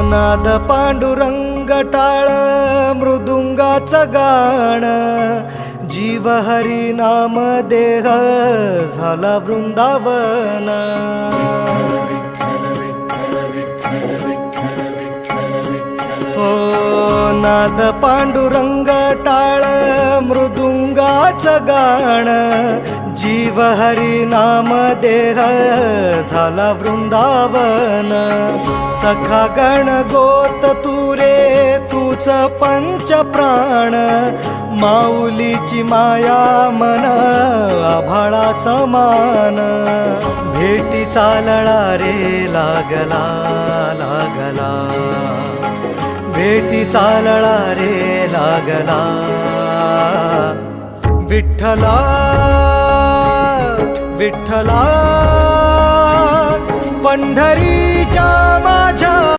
नाद पांडुरंग टाळ मृदुंगाचं गाण, जीव हरी नाम देह झाला वृंदावन. हो नाद पांडुरंग टाळ मृदुंगाचं गाण, जीव हरी नाम देह झाला वृंदावन. सखा गण गोत तुरे तूच पंच प्राण, माऊलीची माया मन आभाळा समान. भेटी चालळा रे लागला लागला, भेटी चालळा रे लागला. विठ्ठला विठ्ठला पंढरीच्या